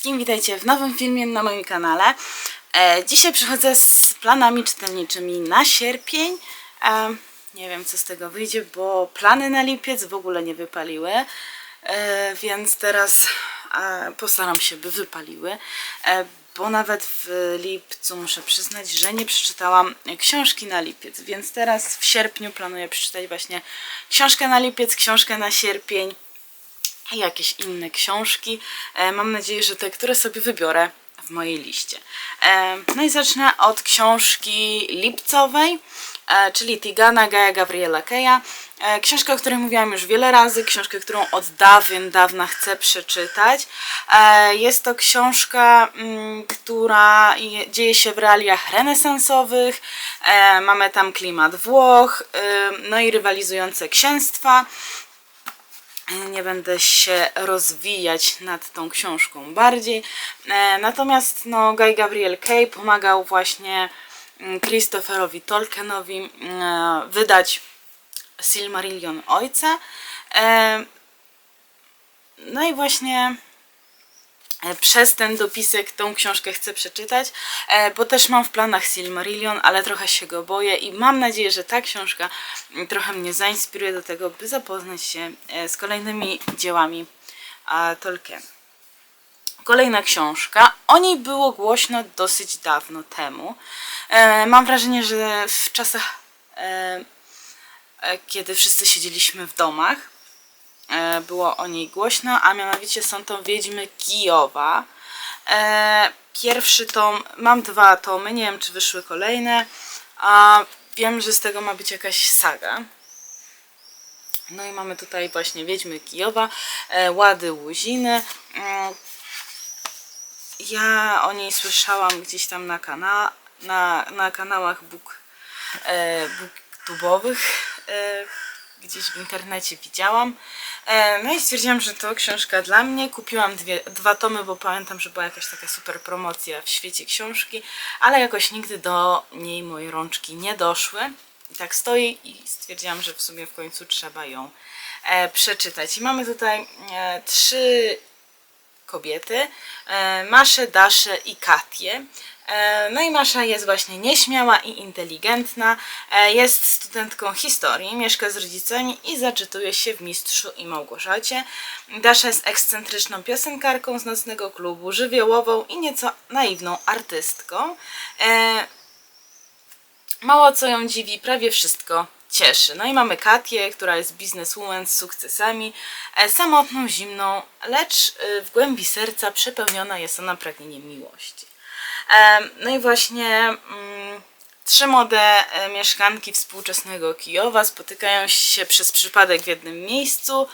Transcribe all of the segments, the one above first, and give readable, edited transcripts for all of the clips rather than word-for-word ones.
wszystkim, witajcie w nowym filmie na moim kanale. Dzisiaj przychodzę z planami czytelniczymi na sierpień. Nie wiem, co z tego wyjdzie, bo plany na lipiec w ogóle nie wypaliły, więc teraz postaram się, by wypaliły, bo nawet w lipcu muszę przyznać, że nie przeczytałam książki na lipiec, więc teraz w sierpniu planuję przeczytać właśnie książkę na lipiec, książkę na sierpień i jakieś inne książki. Mam nadzieję, że te, które sobie wybiorę w mojej liście. No i zacznę od książki lipcowej, czyli Tigana Gaia Gabriela Keya. Książka, o której mówiłam już wiele razy, książkę, którą od dawna chcę przeczytać. Jest to książka, która dzieje się w realiach renesansowych. Mamy tam klimat Włoch, no i rywalizujące księstwa. Nie będę się rozwijać nad tą książką bardziej. Natomiast no, Guy Gabriel Kay pomagał właśnie Christopherowi Tolkienowi wydać Silmarillion Ojca. No i właśnie przez ten dopisek tą książkę chcę przeczytać, bo też mam w planach Silmarillion, ale trochę się go boję i mam nadzieję, że ta książka trochę mnie zainspiruje do tego, by zapoznać się z kolejnymi dziełami Tolkiena. Kolejna książka, o niej było głośno dosyć dawno temu. Mam wrażenie, że w czasach, kiedy wszyscy siedzieliśmy w domach, było o niej głośno, a mianowicie są to Wiedźmy Kijowa. Pierwszy tom, mam 2 tomy, nie wiem, czy wyszły kolejne, a wiem, że z tego ma być jakaś saga. No i mamy tutaj właśnie Wiedźmy Kijowa, Łady Łuziny. Ja o niej słyszałam gdzieś tam na kanałach booktube'owych, gdzieś w internecie widziałam. No i stwierdziłam, że to książka dla mnie. Kupiłam 2 tomy, bo pamiętam, że była jakaś taka super promocja w świecie książki, ale jakoś nigdy do niej moje rączki nie doszły. I tak stoi i stwierdziłam, że w sumie w końcu trzeba ją przeczytać. I mamy tutaj 3 kobiety, Maszę, Daszę i Katię. No i Masza jest właśnie nieśmiała i inteligentna, jest studentką historii, mieszka z rodzicami i zaczytuje się w Mistrzu i Małgorzacie. Dasza jest ekscentryczną piosenkarką z nocnego klubu, żywiołową i nieco naiwną artystką. Mało co ją dziwi, prawie wszystko cieszy. No i mamy Katię, która jest bizneswoman z sukcesami, samotną, zimną, lecz w głębi serca przepełniona jest ona pragnieniem miłości. No i właśnie 3 młode mieszkanki współczesnego Kijowa spotykają się przez przypadek w jednym miejscu,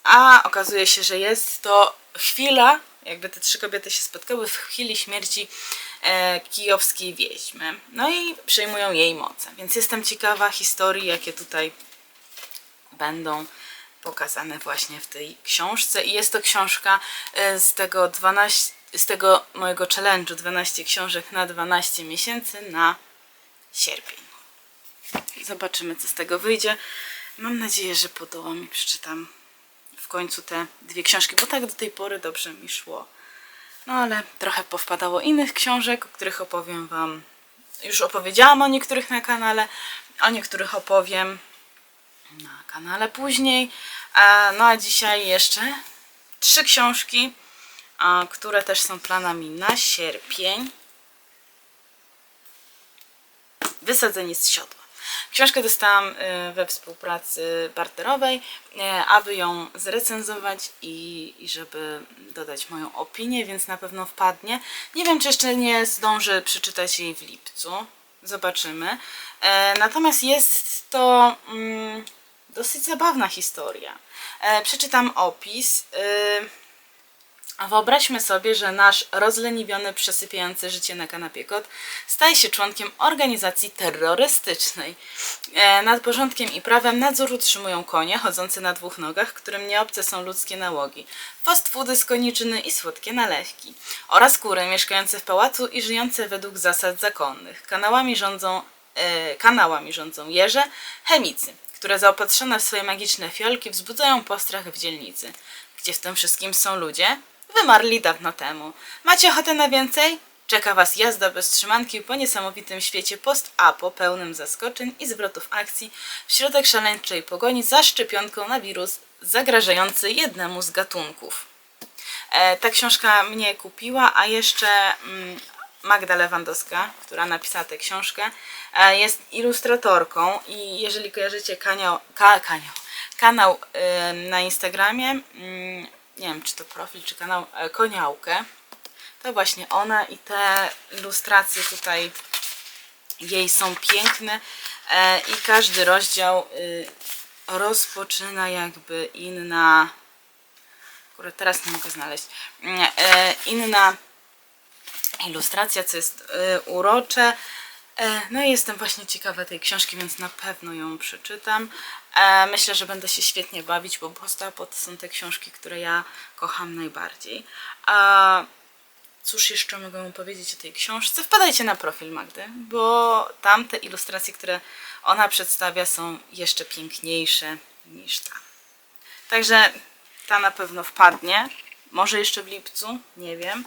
a okazuje się, że jest to chwila, jakby te 3 kobiety się spotkały w chwili śmierci kijowskiej wiedźmy. No i przejmują jej moce. Więc jestem ciekawa historii, jakie tutaj będą pokazane właśnie w tej książce. I jest to książka z tego mojego challenge'u 12 książek na 12 miesięcy na sierpień. Zobaczymy, co z tego wyjdzie. Mam nadzieję, że podołam i przeczytam w końcu te 2 książki, bo tak do tej pory dobrze mi szło. No ale trochę powpadało innych książek, o których opowiem Wam. Już opowiedziałam o niektórych na kanale, o niektórych opowiem na kanale później. No a dzisiaj jeszcze 3 książki, które też są planami na sierpień. Wysadzenie z siodła. Książkę dostałam we współpracy barterowej, aby ją zrecenzować i żeby dodać moją opinię, więc na pewno wpadnie. Nie wiem, czy jeszcze nie zdążę przeczytać jej w lipcu. Zobaczymy. Natomiast jest to dosyć zabawna historia. Przeczytam opis. Wyobraźmy sobie, że nasz rozleniwiony, przesypiający życie na kanapie kot staje się członkiem organizacji terrorystycznej. Nad porządkiem i prawem nadzór utrzymują konie chodzące na 2 nogach, którym nieobce są ludzkie nałogi, fast foody z koniczyny i słodkie nalewki, oraz kury mieszkające w pałacu i żyjące według zasad zakonnych. Kanałami rządzą jeże, chemicy, które zaopatrzone w swoje magiczne fiolki wzbudzają postrach w dzielnicy. Gdzie w tym wszystkim są ludzie? wymarli dawno temu. Macie ochotę na więcej? Czeka Was jazda bez trzymanki po niesamowitym świecie post-apo pełnym zaskoczeń i zwrotów akcji w środek szaleńczej pogoni za szczepionką na wirus zagrażający jednemu z gatunków. Ta książka mnie kupiła, a jeszcze Magda Lewandowska, która napisała tę książkę, jest ilustratorką i jeżeli kojarzycie kanał na Instagramie, nie wiem czy to profil, czy kanał Koniałkę, to właśnie ona i te ilustracje tutaj jej są piękne i każdy rozdział rozpoczyna jakby inna, akurat teraz nie mogę znaleźć, inna ilustracja, co jest urocze. No i jestem właśnie ciekawa tej książki, więc na pewno ją przeczytam. Myślę, że będę się świetnie bawić, bo post-apo to są te książki, które ja kocham najbardziej. Cóż jeszcze mogę powiedzieć o tej książce? Wpadajcie na profil Magdy, bo tam te ilustracje, które ona przedstawia, są jeszcze piękniejsze niż ta. Także ta na pewno wpadnie. Może jeszcze w lipcu, nie wiem.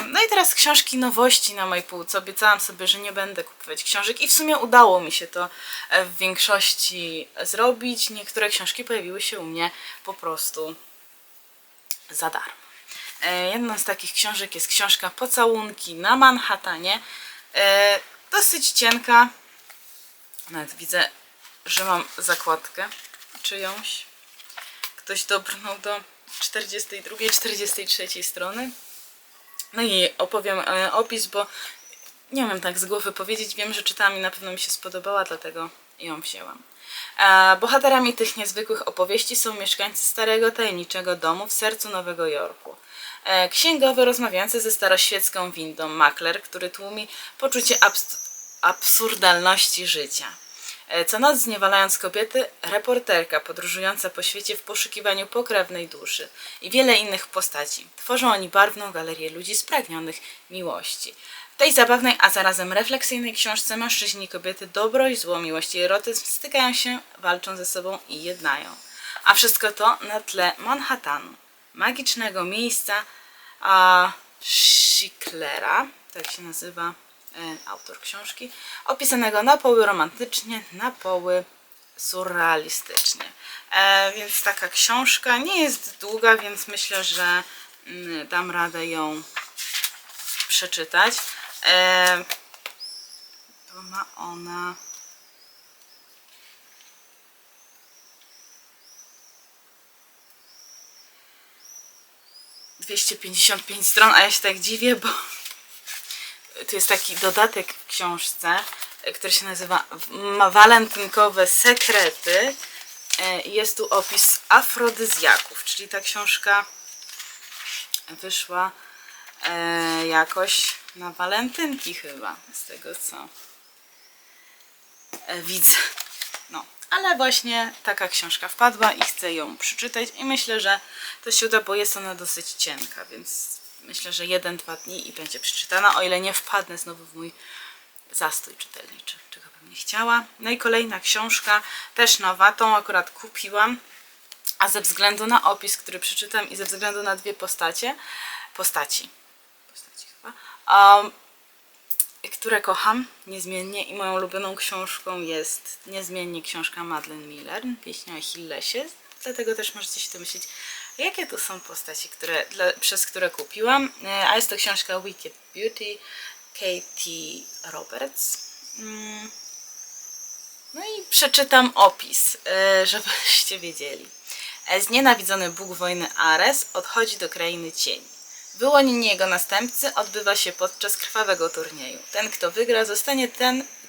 No i teraz książki nowości na mojej półce. Obiecałam sobie, że nie będę kupować książek i w sumie udało mi się to w większości zrobić. Niektóre książki pojawiły się u mnie po prostu za darmo. Jedną z takich książek jest książka Pocałunki na Manhattanie. Dosyć cienka. Nawet widzę, że mam zakładkę czyjąś. Ktoś dobrnął do 42, 43 strony. No i opowiem opis, bo nie wiem tak z głowy powiedzieć. Wiem, że czytałam i na pewno mi się spodobała, dlatego ją wzięłam. Bohaterami tych niezwykłych opowieści są mieszkańcy starego, tajemniczego domu w sercu Nowego Jorku. Księgowy rozmawiający ze staroświecką windą, makler, który tłumi poczucie absurdalności życia. Co noc zniewalając kobiety, reporterka podróżująca po świecie w poszukiwaniu pokrewnej duszy i wiele innych postaci. Tworzą oni barwną galerię ludzi spragnionych miłości. W tej zabawnej, a zarazem refleksyjnej książce mężczyźni i kobiety, dobro i zło, miłość i erotyzm stykają się, walczą ze sobą i jednają. A wszystko to na tle Manhattanu, magicznego miejsca Schicklera, tak się nazywa autor książki, opisanego na poły romantycznie, na poły surrealistycznie. Więc taka książka nie jest długa, więc myślę, że dam radę ją przeczytać. To ma ona 255 stron, a ja się tak dziwię, bo tu jest taki dodatek w książce, który się nazywa Walentynkowe sekrety. Jest tu opis afrodyzjaków, czyli ta książka wyszła jakoś na walentynki chyba, z tego co widzę. No, ale właśnie taka książka wpadła i chcę ją przeczytać i myślę, że to się uda, bo jest ona dosyć cienka, więc myślę, że 1-2 dni i będzie przeczytana, o ile nie wpadnę znowu w mój zastój czytelniczy, czego bym nie chciała. No i kolejna książka, też nowa, tą akurat kupiłam, a ze względu na opis, który przeczytam i ze względu na dwie postaci chyba, które kocham niezmiennie i moją ulubioną książką jest niezmiennie książka Madeline Miller, Pieśń o Achillesie, dlatego też możecie się domyślić, jakie to są postaci, przez które kupiłam. A jest to książka Wicked Beauty, Katie Roberts. No i przeczytam opis, żebyście wiedzieli. Znienawidzony Bóg wojny Ares odchodzi do krainy cieni. Wyłonienie jego następcy odbywa się podczas krwawego turnieju. Ten, kto wygra, zostanie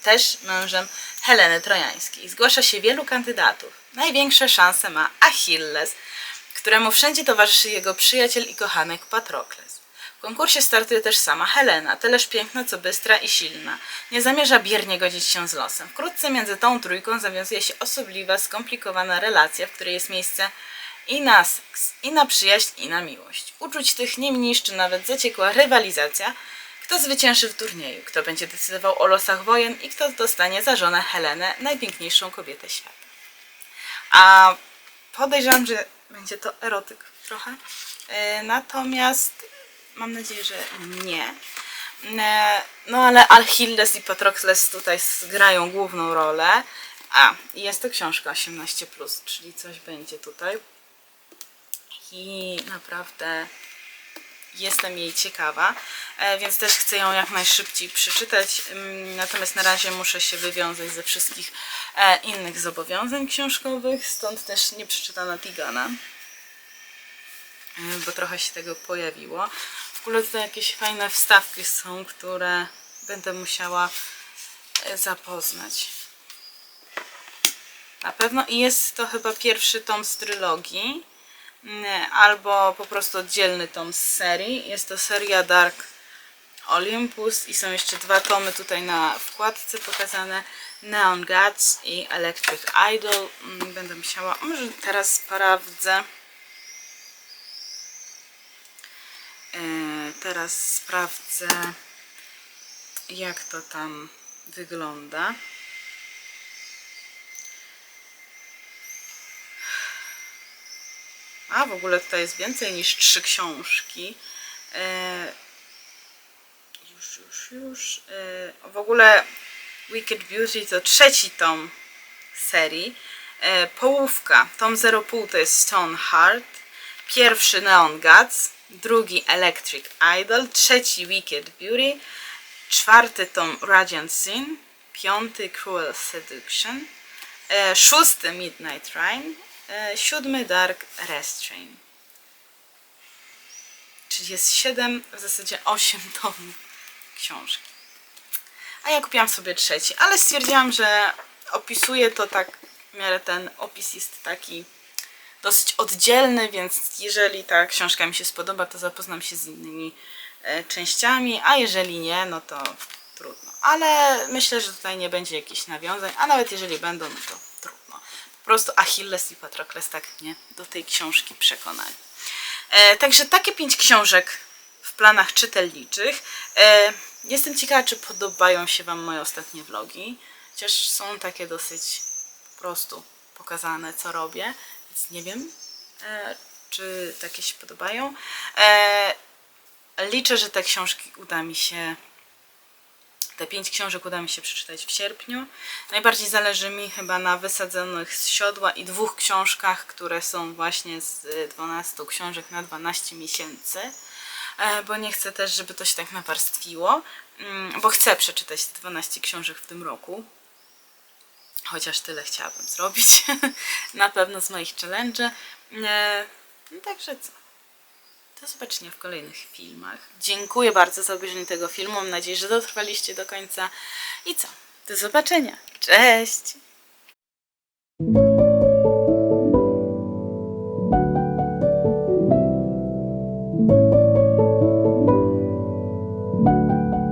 też mężem Heleny Trojańskiej. Zgłasza się wielu kandydatów. Największe szanse ma Achilles, któremu wszędzie towarzyszy jego przyjaciel i kochanek Patrokles. W konkursie startuje też sama Helena, tyleż piękna co bystra i silna. Nie zamierza biernie godzić się z losem. Wkrótce między tą trójką zawiązuje się osobliwa, skomplikowana relacja, w której jest miejsce i na seks, i na przyjaźń, i na miłość. Uczuć tych nie niszczy nawet zaciekła rywalizacja, kto zwycięży w turnieju, kto będzie decydował o losach wojen i kto dostanie za żonę Helenę, najpiękniejszą kobietę świata. A podejrzewam, że będzie to erotyk trochę, Natomiast mam nadzieję, że nie. No ale Achilles i Patrokles tutaj grają główną rolę. A, i jest to książka 18+, czyli coś będzie tutaj. I naprawdę jestem jej ciekawa, więc też chcę ją jak najszybciej przeczytać. Natomiast na razie muszę się wywiązać ze wszystkich innych zobowiązań książkowych, stąd też nie przeczytana Tigana, bo trochę się tego pojawiło. W ogóle tutaj jakieś fajne wstawki są, które będę musiała zapoznać. Na pewno i jest to chyba pierwszy tom z trylogii, albo po prostu oddzielny tom z serii. Jest to seria Dark Olympus i są jeszcze 2 tomy tutaj na wkładce pokazane: Neon Gods i Electric Idol. Będę musiała, może teraz sprawdzę. Teraz sprawdzę, jak to tam wygląda. A w ogóle tutaj jest więcej niż 3 książki. Już. W ogóle Wicked Beauty to 3. tom serii. Połówka, tom 0,5 to jest Stoneheart, 1. Neon Gods, 2. Electric Idol, 3. Wicked Beauty, 4. tom Radiant Sin, 5. Cruel Seduction, 6. Midnight Rain, 7. Dark Restraint. Czyli jest 7, w zasadzie 8 tomów książki. A ja kupiłam sobie 3, ale stwierdziłam, że opisuję to tak, w miarę ten opis jest taki dosyć oddzielny, więc jeżeli ta książka mi się spodoba, to zapoznam się z innymi częściami, a jeżeli nie, no to trudno. Ale myślę, że tutaj nie będzie jakichś nawiązań, a nawet jeżeli będą, no to trudno. Po prostu Achilles i Patrokles tak mnie do tej książki przekonali. Także takie 5 książek w planach czytelniczych. Jestem ciekawa, czy podobają się Wam moje ostatnie vlogi. Chociaż są takie dosyć po prostu pokazane, co robię. Więc nie wiem, czy takie się podobają. Liczę, że te książki uda mi się... Te 5 książek uda mi się przeczytać w sierpniu. Najbardziej zależy mi chyba na Wysadzonych z siodła i 2 książkach, które są właśnie z 12 książek na 12 miesięcy. Bo nie chcę też, żeby to się tak nawarstwiło. Bo chcę przeczytać 12 książek w tym roku. Chociaż tyle chciałabym zrobić. Na pewno z moich challenge'y. No także co? Do zobaczenia w kolejnych filmach. Dziękuję bardzo za obejrzenie tego filmu. Mam nadzieję, że dotrwaliście do końca. I co? Do zobaczenia. Cześć!